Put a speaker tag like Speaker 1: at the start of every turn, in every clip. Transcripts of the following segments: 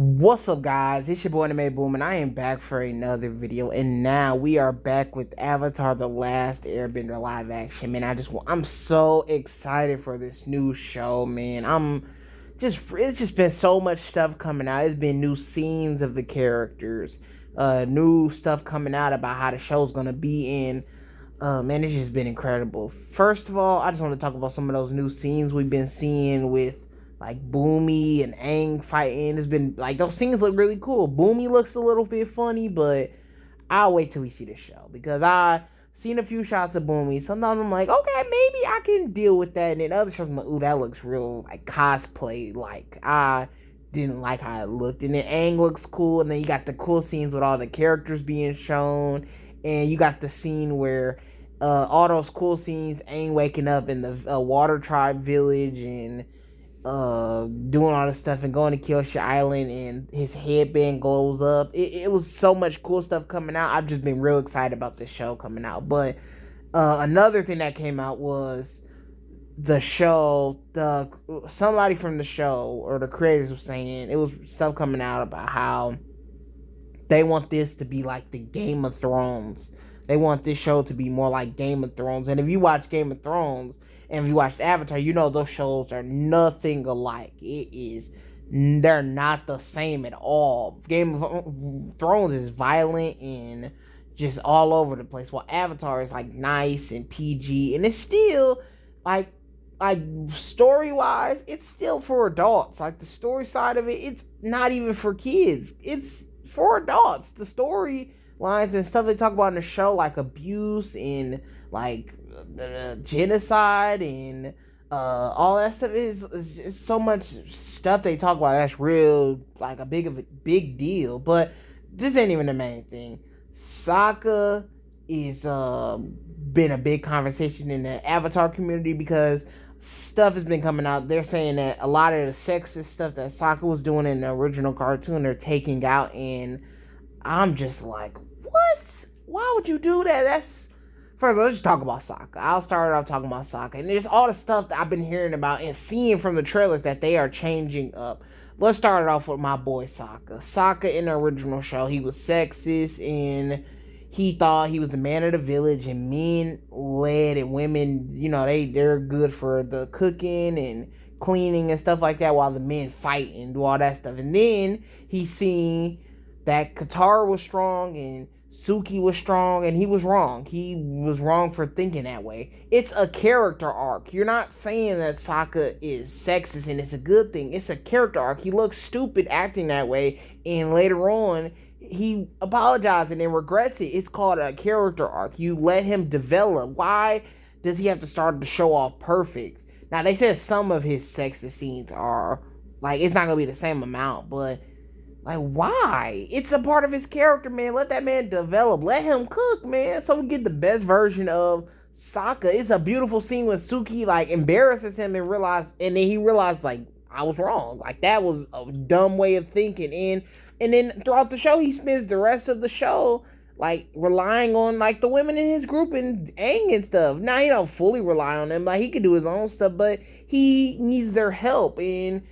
Speaker 1: What's up, guys? It's your boy Anime Boom, and I am back for another video. And now we are back with Avatar: The Last Airbender live action. Man, I'm so excited for this new show, man. It's just been so much stuff coming out. It's been new scenes of the characters, new stuff coming out about how the show's gonna be in. Man, it's just been incredible. First of all, I just want to talk about some of those new scenes we've been seeing with like Boomy and Aang fighting. It's been like those scenes look really cool. Boomy looks a little bit funny, but I'll wait till we see the show because I seen a few shots of Boomy. Sometimes I'm like, okay, maybe I can deal with that. And then other shows I'm like, ooh, that looks real like cosplay. Like I didn't like how it looked. And then Aang looks cool. And then you got the cool scenes with all the characters being shown. And you got the scene where all those cool scenes, Aang waking up in the water tribe village and doing all this stuff and going to Kyoshi Island and his headband glows up. It was so much cool stuff coming out. I've just been real excited about this show coming out. But another thing that came out was the show. Somebody from the show or the creators was saying it was stuff coming out about how they want this to be like the Game of Thrones. They want this show to be more like Game of Thrones. And if you watch Game of Thrones and if you watched Avatar, you know those shows are nothing alike. They're not the same at all. Game of Thrones is violent and just all over the place, while Avatar is like nice and PG, and it's still like story wise, it's still for adults. Like the story side of it, it's not even for kids. It's for adults. The story lines and stuff they talk about in the show, like abuse and like genocide and all that stuff is so much stuff they talk about that's real, like a big deal. But this ain't even the main thing. Sokka is been a big conversation in the Avatar community because stuff has been coming out. They're saying that a lot of the sexist stuff that Sokka was doing in the original cartoon they're taking out, and I'm just like, what? Why would you do that? First, let's just talk about Sokka. I'll start off talking about Sokka. And there's all the stuff that I've been hearing about and seeing from the trailers that they are changing up. Let's start it off with my boy Sokka. Sokka in the original show, he was sexist and he thought he was the man of the village and men led and women, they're good for the cooking and cleaning and stuff like that while the men fight and do all that stuff. And then he seen that Katara was strong and Suki was strong, and he was wrong. He was wrong for thinking that way. It's a character arc. You're not saying that Sokka is sexist and it's a good thing. It's a character arc. He looks stupid acting that way, and later on, he apologized and then regrets it. It's called a character arc. You let him develop. Why does he have to start the show off perfect? Now, they said some of his sexist scenes are, like, it's not going to be the same amount, but like, why? It's a part of his character, man. Let that man develop. Let him cook, man, so we get the best version of Sokka. It's a beautiful scene when Suki, like, embarrasses him and then he realized, like, I was wrong. Like, that was a dumb way of thinking. And then throughout the show, he spends the rest of the show, like, relying on, like, the women in his group and Aang and stuff. Now, he don't fully rely on them. Like, he can do his own stuff, but he needs their help. And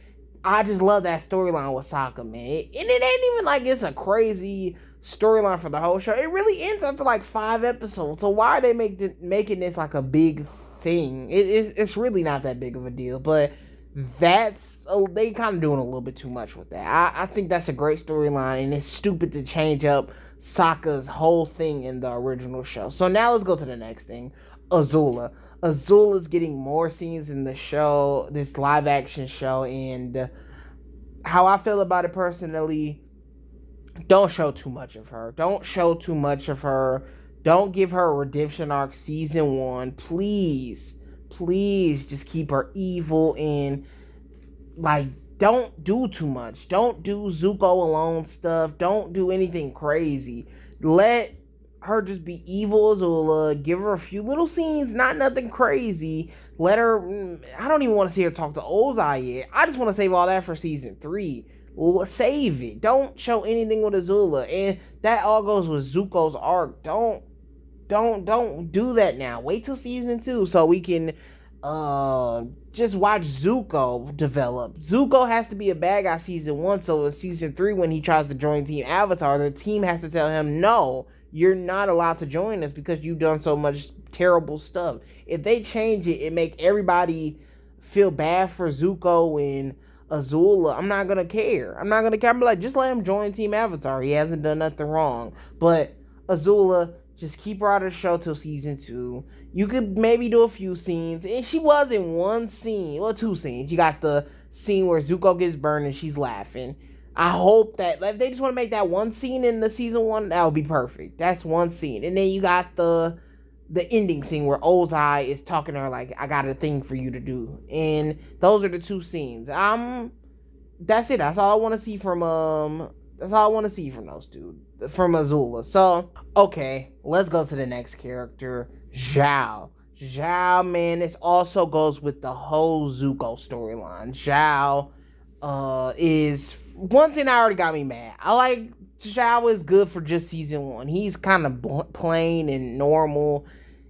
Speaker 1: I just love that storyline with Sokka, man. And it ain't even like it's a crazy storyline for the whole show. It really ends after like 5 episodes. So why are they making this like a big thing? It's really not that big of a deal. But they kind of doing a little bit too much with that. I think that's a great storyline, and it's stupid to change up Sokka's whole thing in the original show. So now let's go to the next thing. Azula. Azula's getting more scenes in the show, this live action show, and how I feel about it personally, don't show too much of her. Don't show too much of her. Don't give her a redemption arc season 1. Please, please just keep her evil and, like, don't do too much. Don't do Zuko alone stuff. Don't do anything crazy. Let her just be evil Azula. Give her a few little scenes, not nothing crazy. Let her, I don't even want to see her talk to Ozai yet. I just want to save all that for season 3. Save it. Don't show anything with Azula. And that all goes with Zuko's arc. Don't do that now. Wait till season 2 so we can just watch Zuko develop. Zuko has to be a bad guy season 1, so in season 3 when he tries to join Team Avatar, the team has to tell him, no, you're not allowed to join us because you've done so much terrible stuff. If they change it and make everybody feel bad for Zuko and Azula, I'm not gonna care. I'm not gonna care. I'm like, just let him join Team Avatar. He hasn't done nothing wrong. But Azula, just keep her out of the show till season 2. You could maybe do a few scenes. And she was in one scene. Well, 2 scenes. You got the scene where Zuko gets burned and she's laughing. I hope that if they just want to make that one scene in the season 1, that would be perfect. That's one scene. And then you got the ending scene where Ozai is talking to her like, I got a thing for you to do. And those are the 2 scenes. That's it. That's all I want to see from that's all I want to see from those two. From Azula. So, okay, let's go to the next character, Zhao. Zhao, man, this also goes with the whole Zuko storyline. Zhao is one thing that already got me mad. I like Zhao is good for just season 1. He's kind of plain and normal.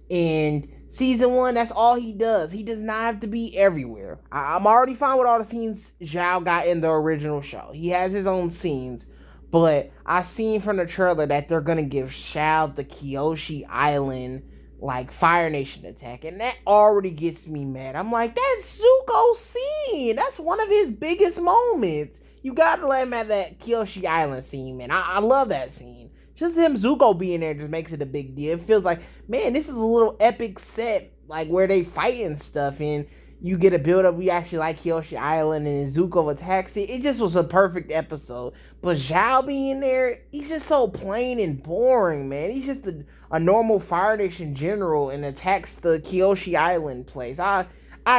Speaker 1: And season 1, that's all he does. He does not have to be everywhere. I'm already fine with all the scenes Zhao got in the original show. He has his own scenes. But I seen from the trailer that they're going to give Zhao the Kyoshi Island, like, Fire Nation attack. And that already gets me mad. I'm like, that's Zuko's scene. That's one of his biggest moments. You got to let him have that Kyoshi Island scene, man. I love that scene. Just him Zuko being there just makes it a big deal. It feels like, man, this is a little epic set, like, where they fight and stuff. And you get a build up. We actually like Kyoshi Island and Zuko attacks it. It just was a perfect episode. But Zhao being there, he's just so plain and boring, man. He's just a normal Fire Nation general and attacks the Kyoshi Island place. I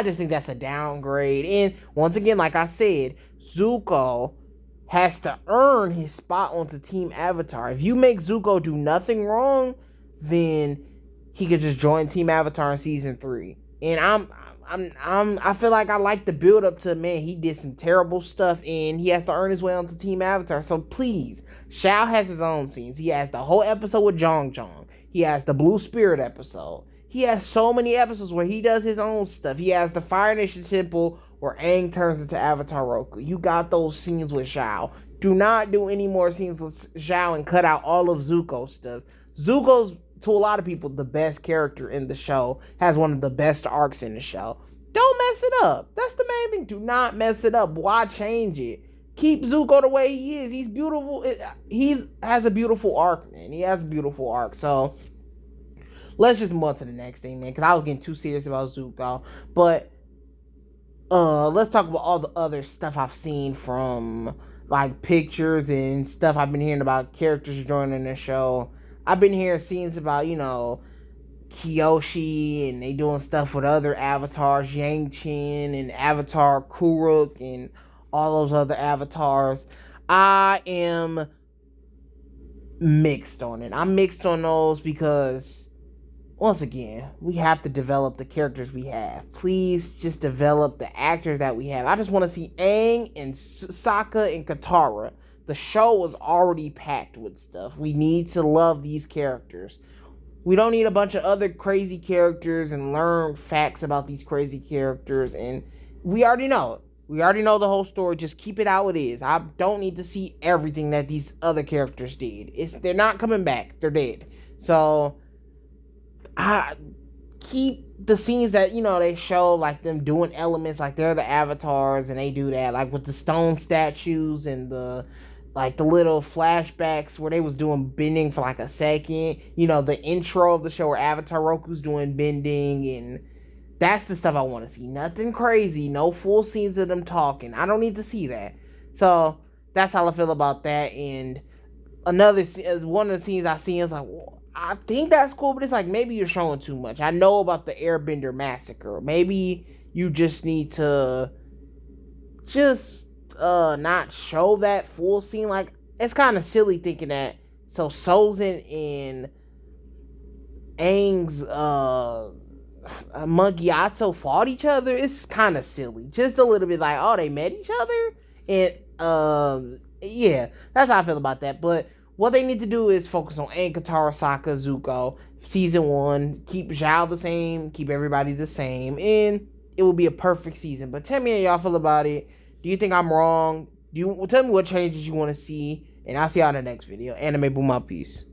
Speaker 1: just think that's a downgrade. And once again, like I said, Zuko has to earn his spot onto Team Avatar. If you make Zuko do nothing wrong, then he could just join Team Avatar in season 3. And I feel like I like the build up to, man, he did some terrible stuff and he has to earn his way onto Team Avatar. So please, Zhao has his own scenes. He has the whole episode with Zhong Zhong. He has the Blue Spirit episode. He has so many episodes where he does his own stuff. He has the Fire Nation Temple where Aang turns into Avatar Roku. You got those scenes with Zhao. Do not do any more scenes with Zhao and cut out all of Zuko's stuff. Zuko's, to a lot of people, the best character in the show, has one of the best arcs in the show. Don't mess it up. That's the main thing. Do not mess it up. Why change it? Keep Zuko the way he is. He's beautiful. He has a beautiful arc, man. He has a beautiful arc. So let's just move on to the next thing, man, because I was getting too serious about Zuko. But let's talk about all the other stuff I've seen from, like, pictures and stuff I've been hearing about characters joining the show. I've been hearing scenes about, Kyoshi, and they doing stuff with other avatars, Yang Chen and Avatar Kuruk and all those other avatars. I am mixed on it. I'm mixed on those because, once again, we have to develop the characters we have. Please just develop the actors that we have. I just want to see Aang and Sokka and Katara. The show was already packed with stuff. We need to love these characters. We don't need a bunch of other crazy characters and learn facts about these crazy characters. And we already know it. We already know the whole story. Just keep it how it is. I don't need to see everything that these other characters did. They're not coming back. They're dead. So I keep the scenes that, they show, like them doing elements, like they're the avatars and they do that, like with the stone statues and the little flashbacks where they was doing bending for like a second. The intro of the show where Avatar Roku's doing bending, and that's the stuff I want to see. Nothing crazy, no full scenes of them talking. I don't need to see that. So that's how I feel about that. And one of the scenes I see is like, well, I think that's cool, but it's like, maybe you're showing too much. I know about the Airbender massacre. Maybe you just need to not show that full scene. Like, it's kind of silly thinking that so Sozin and Aang's Monkey Atto fought each other. It's kind of silly, just a little bit, like, oh, they met each other. And yeah, that's how I feel about that. But what they need to do is focus on Aang, Katara, Sokka, Zuko. season 1, keep Zhao the same, keep everybody the same, and it will be a perfect season. But tell me how y'all feel about it. Do you think I'm wrong? Tell me what changes you want to see, and I'll see y'all in the next video. Anime Boom out, peace.